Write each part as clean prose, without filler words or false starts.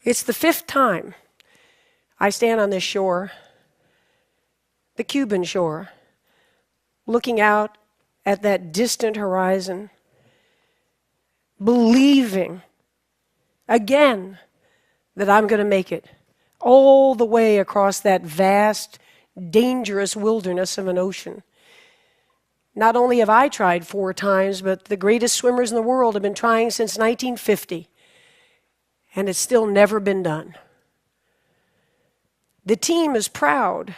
It's the 5th time I stand on this shore, the Cuban shore, looking out at that distant horizon, believing again that I'm going to make it all the way across that vast, dangerous wilderness of an ocean. Not only have I tried 4 times, but the greatest swimmers in the world have been trying since 1950, and it's still never been done. The team is proud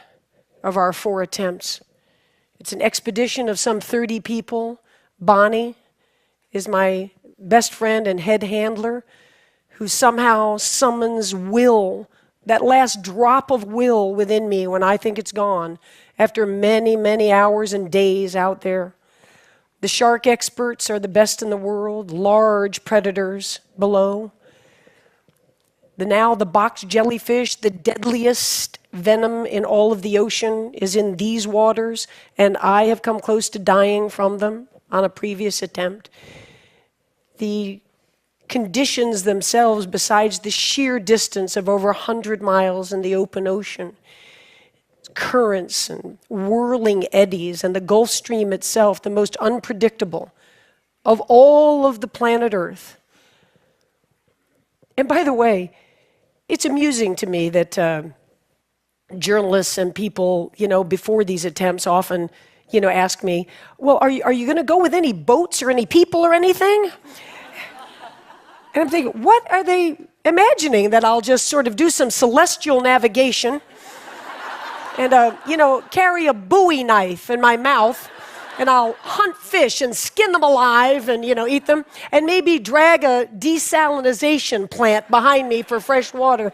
of our 4 attempts. It's an expedition of some 30 people. Bonnie is my best friend and head handler, who somehow summons will, that last drop of will within me when I think it's gone, after many, many hours and days out there. The shark experts are the best in the world, large predators below. The box jellyfish, the deadliest venom in all of the ocean, is in these waters, and I have come close to dying from them on a previous attempt. The conditions themselves, besides the sheer distance of over 100 miles in the open ocean, currents and whirling eddies, and the Gulf Stream itself, the most unpredictable of all of the planet Earth. And by the way, it's amusing to me that journalists and people, before these attempts often, ask me, well, are you going to go with any boats or any people or anything? And I'm thinking, what are they imagining? That I'll just sort of do some celestial navigation and, carry a Bowie knife in my mouth, and I'll hunt fish and skin them alive and, eat them, and maybe drag a desalinization plant behind me for fresh water.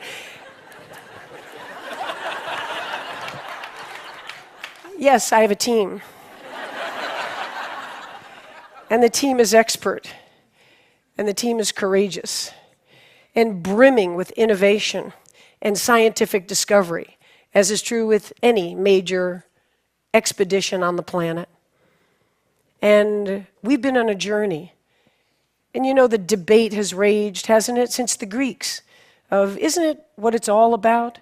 Yes, I have a team. And the team is expert. And the team is courageous and brimming with innovation and scientific discovery, as is true with any major expedition on the planet. And we've been on a journey. And the debate has raged, hasn't it, since the Greeks, of isn't it what it's all about?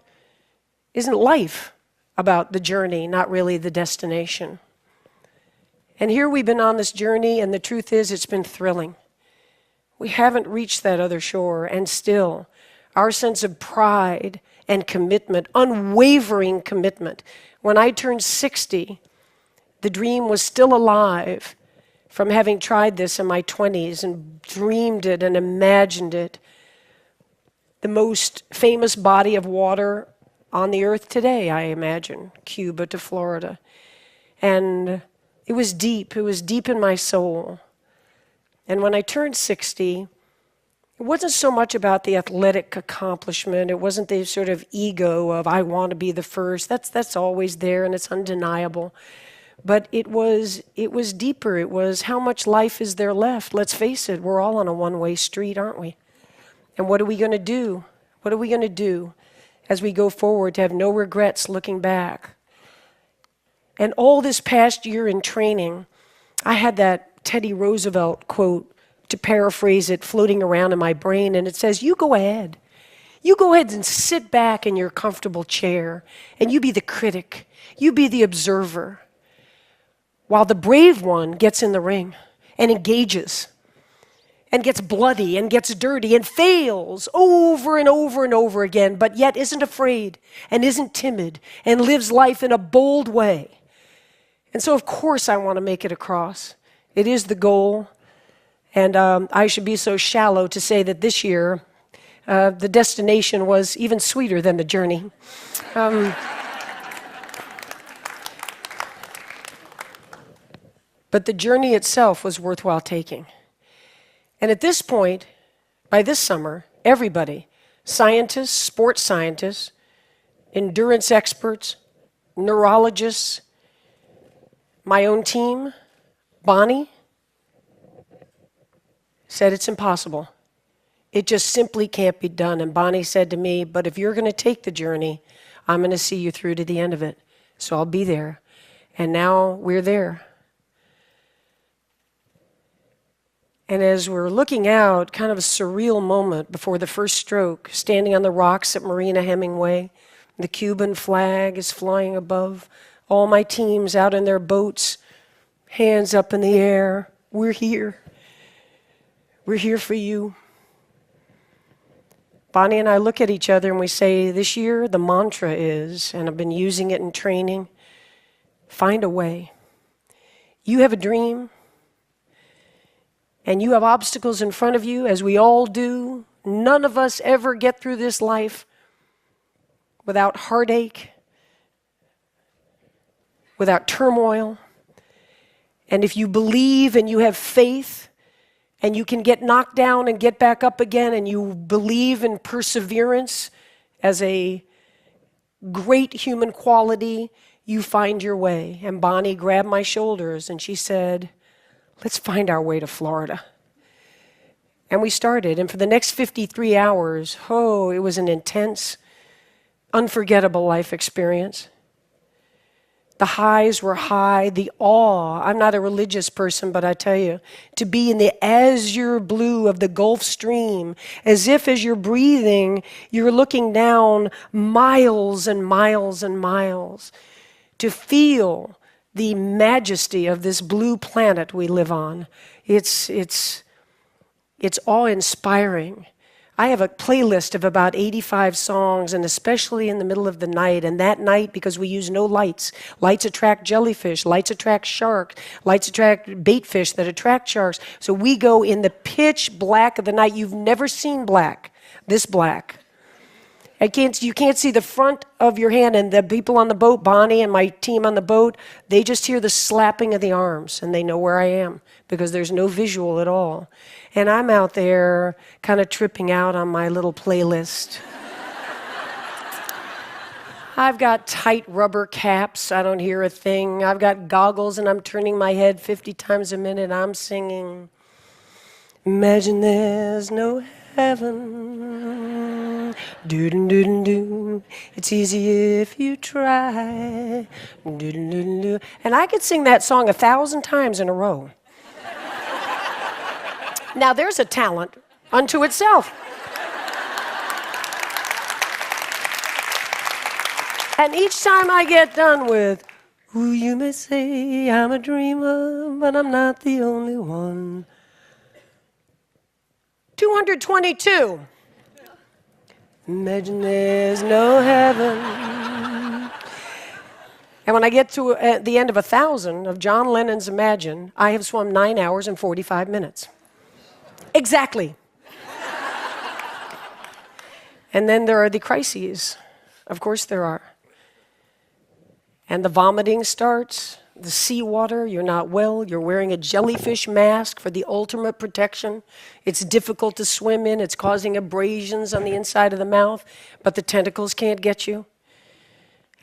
Isn't life about the journey, not really the destination? And here we've been on this journey, and the truth is it's been thrilling. We haven't reached that other shore, and still, our sense of pride and commitment, unwavering commitment. When I turned 60, the dream was still alive from having tried this in my 20s and dreamed it and imagined it. The most famous body of water on the earth today, I imagine, Cuba to Florida. And it was deep in my soul. And when I turned 60, it wasn't so much about the athletic accomplishment. It wasn't the sort of ego of, I want to be the first. That's always there, and it's undeniable. But it was deeper. It was, how much life is there left? Let's face it, we're all on a one-way street, aren't we? And what are we going to do? What are we going to do as we go forward to have no regrets looking back? And all this past year in training, I had that Teddy Roosevelt quote, to paraphrase it, floating around in my brain, and it says, you go ahead. You go ahead and sit back in your comfortable chair, and you be the critic. You be the observer, while the brave one gets in the ring and engages and gets bloody and gets dirty and fails over and over and over again, but yet isn't afraid and isn't timid and lives life in a bold way. And so, of course, I want to make it across. It is the goal, and I should be so shallow to say that this year the destination was even sweeter than the journey. But the journey itself was worthwhile taking. And at this point, by this summer, everybody, scientists, sports scientists, endurance experts, neurologists, my own team, Bonnie, said it's impossible. It just simply can't be done. And Bonnie said to me, but if you're going to take the journey, I'm going to see you through to the end of it. So I'll be there. And now we're there. And as we're looking out, kind of a surreal moment before the first stroke, standing on the rocks at Marina Hemingway, the Cuban flag is flying above, all my teams out in their boats, hands up in the air. We're here. We're here for you. Bonnie and I look at each other and we say, this year the mantra is, and I've been using it in training, find a way. You have a dream, and you have obstacles in front of you, as we all do. None of us ever get through this life without heartache, without turmoil. And if you believe and you have faith, and you can get knocked down and get back up again, and you believe in perseverance as a great human quality, you find your way. And Bonnie grabbed my shoulders and she said, let's find our way to Florida. And we started. And for the next 53 hours, it was an intense, unforgettable life experience. The highs were high, the awe. I'm not a religious person, but I tell you, to be in the azure blue of the Gulf Stream, as if as you're breathing, you're looking down miles and miles and miles, to feel the majesty of this blue planet we live on. It's awe-inspiring. I have a playlist of about 85 songs, and especially in the middle of the night. And that night, because we use no lights, lights attract jellyfish, lights attract sharks, lights attract bait fish that attract sharks. So we go in the pitch black of the night. You've never seen black, this black. You can't see the front of your hand, and the people on the boat, Bonnie and my team on the boat, they just hear the slapping of the arms, and they know where I am because there's no visual at all. And I'm out there kind of tripping out on my little playlist. I've got tight rubber caps. I don't hear a thing. I've got goggles, and I'm turning my head 50 times a minute. I'm singing, imagine there's no heaven. Do-do-do-do-do. It's easy if you try. Do-do-do-do-do. And I could sing that song 1,000 times in a row. Now, there's a talent unto itself. And each time I get done with, ooh, you may say I'm a dreamer, but I'm not the only one. 222. Imagine there's no heaven. And when I get to the end of 1,000 of John Lennon's Imagine, I have swum 9 hours and 45 minutes. Exactly. And then there are the crises. Of course there are. And the vomiting starts, the seawater, you're not well, you're wearing a jellyfish mask for the ultimate protection. It's difficult to swim in, it's causing abrasions on the inside of the mouth, but the tentacles can't get you.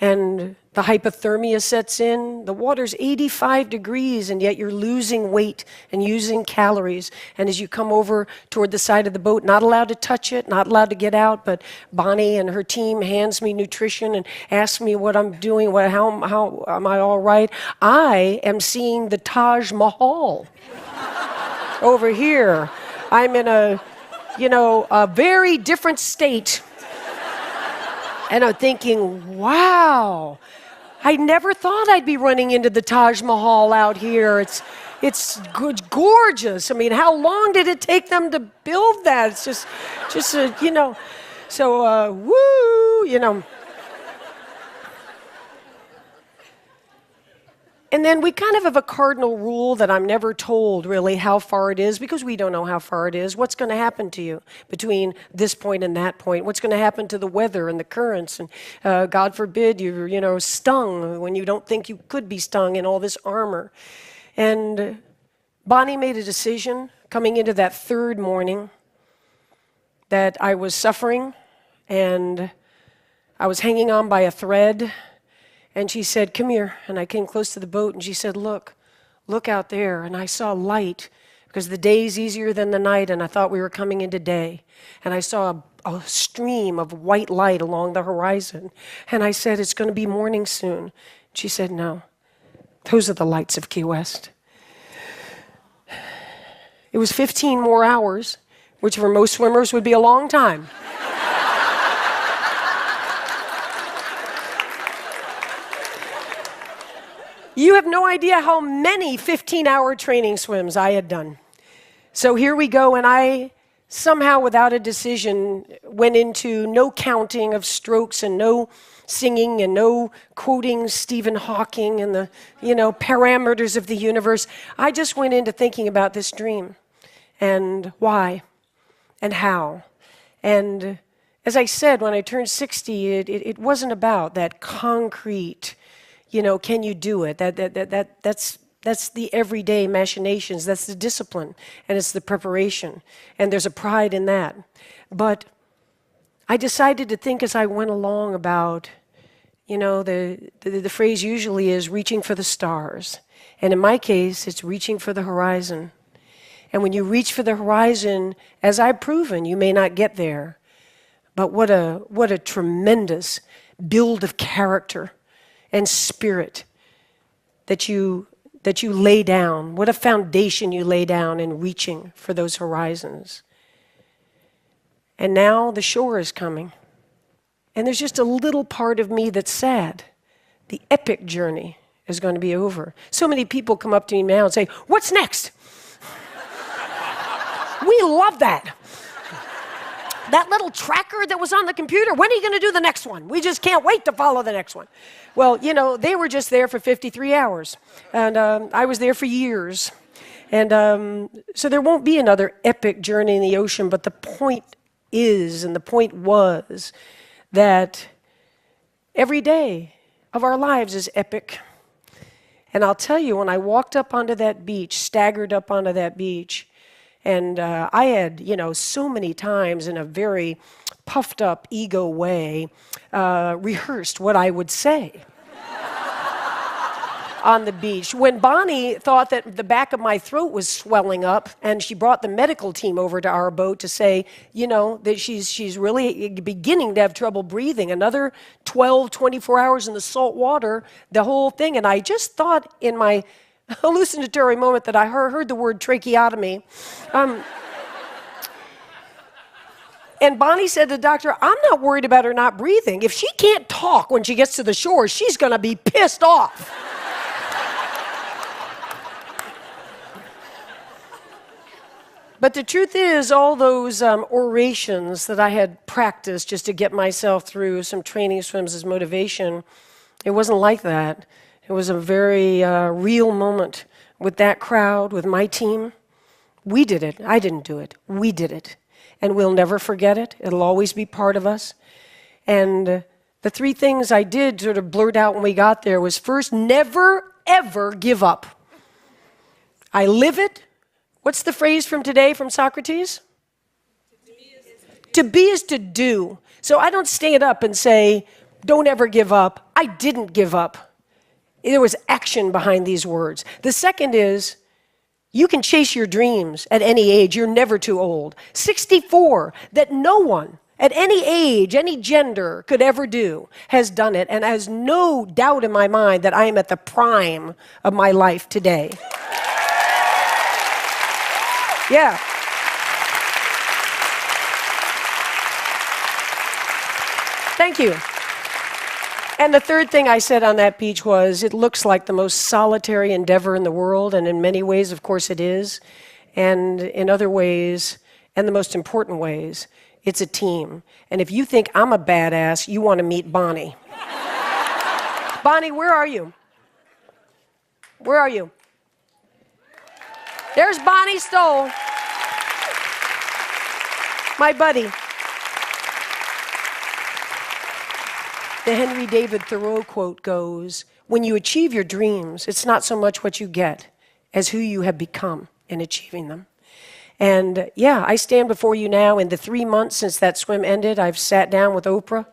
And the hypothermia sets in. The water's 85 degrees, and yet you're losing weight and using calories. And as you come over toward the side of the boat, not allowed to touch it, not allowed to get out, but Bonnie and her team hands me nutrition and asks me what I'm doing, how am I all right? I am seeing the Taj Mahal over here. I'm in a very different state. And I'm thinking, wow, I never thought I'd be running into the Taj Mahal out here. It's gorgeous. I mean, how long did it take them to build that? It's just so, woo. And then we kind of have a cardinal rule that I'm never told really how far it is, because we don't know how far it is. What's going to happen to you between this point and that point? What's going to happen to the weather and the currents? And God forbid you're stung when you don't think you could be stung in all this armor. And Bonnie made a decision coming into that third morning that I was suffering and I was hanging on by a thread. And she said, come here. And I came close to the boat, and she said, look out there. And I saw light, because the day's easier than the night, and I thought we were coming into day. And I saw a stream of white light along the horizon. And I said, it's going to be morning soon. She said, no, those are the lights of Key West. It was 15 more hours, which for most swimmers would be a long time. You have no idea how many 15-hour training swims I had done. So here we go, and I somehow, without a decision, went into no counting of strokes and no singing and no quoting Stephen Hawking and the, parameters of the universe. I just went into thinking about this dream and why and how. And as I said, when I turned 60, it wasn't about that concrete, can you do it? That's the everyday machinations. That's the discipline, and it's the preparation, and there's a pride in that. But I decided to think as I went along about, the phrase usually is reaching for the stars, and in my case, it's reaching for the horizon. And when you reach for the horizon, as I've proven, you may not get there, but what a tremendous build of character and spirit that you lay down. What a foundation you lay down in reaching for those horizons. And now the shore is coming. And there's just a little part of me that's sad. The epic journey is going to be over. So many people come up to me now and say, "What's next?" We love that. That little tracker that was on the computer, when are you going to do the next one? We just can't wait to follow the next one. Well, they were just there for 53 hours. And I was there for years. And so there won't be another epic journey in the ocean, but the point is, and the point was, that every day of our lives is epic. And I'll tell you, when I walked up onto that beach, staggered up onto that beach, and I had, so many times in a very puffed up ego way, rehearsed what I would say on the beach. When Bonnie thought that the back of my throat was swelling up, and she brought the medical team over to our boat to say, that she's really beginning to have trouble breathing. Another 12, 24 hours in the salt water, the whole thing. And I just thought in my hallucinatory moment that I heard the word tracheotomy. And Bonnie said to the doctor, "I'm not worried about her not breathing. If she can't talk when she gets to the shore, she's going to be pissed off." But the truth is, all those orations that I had practiced just to get myself through some training swims as motivation, it wasn't like that. It was a very real moment with that crowd, with my team. We did it. I didn't do it. We did it. And we'll never forget it. It'll always be part of us. And the three things I did sort of blurt out when we got there was, first, never, ever give up. I live it. What's the phrase from today from Socrates? To be is to do. So I don't stand up and say, don't ever give up. I didn't give up. There was action behind these words. The second is, you can chase your dreams at any age. You're never too old. 64, that no one at any age, any gender could ever do, has done it, and has no doubt in my mind that I am at the prime of my life today. Yeah. Thank you. And the third thing I said on that beach was, it looks like the most solitary endeavor in the world, and in many ways, of course, it is. And in other ways, and the most important ways, it's a team. And if you think I'm a badass, you want to meet Bonnie. Bonnie, where are you? Where are you? There's Bonnie Stoll, my buddy. The Henry David Thoreau quote goes, when you achieve your dreams, it's not so much what you get as who you have become in achieving them. And yeah, I stand before you now. In the 3 months since that swim ended, I've sat down with Oprah,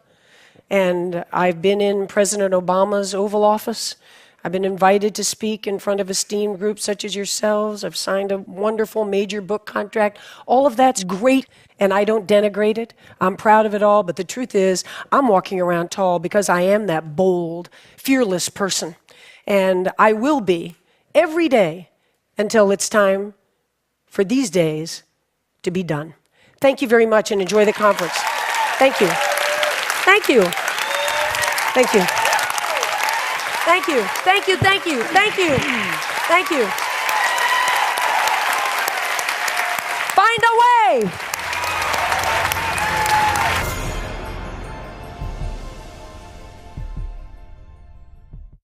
and I've been in President Obama's Oval Office. I've been invited to speak in front of esteemed groups such as yourselves. I've signed a wonderful major book contract. All of that's great, and I don't denigrate it. I'm proud of it all, but the truth is, I'm walking around tall because I am that bold, fearless person. And I will be every day until it's time for these days to be done. Thank you very much and enjoy the conference. Thank you. Thank you. Thank you. Thank you. Thank you. Thank you. Thank you. Thank you. Find a way.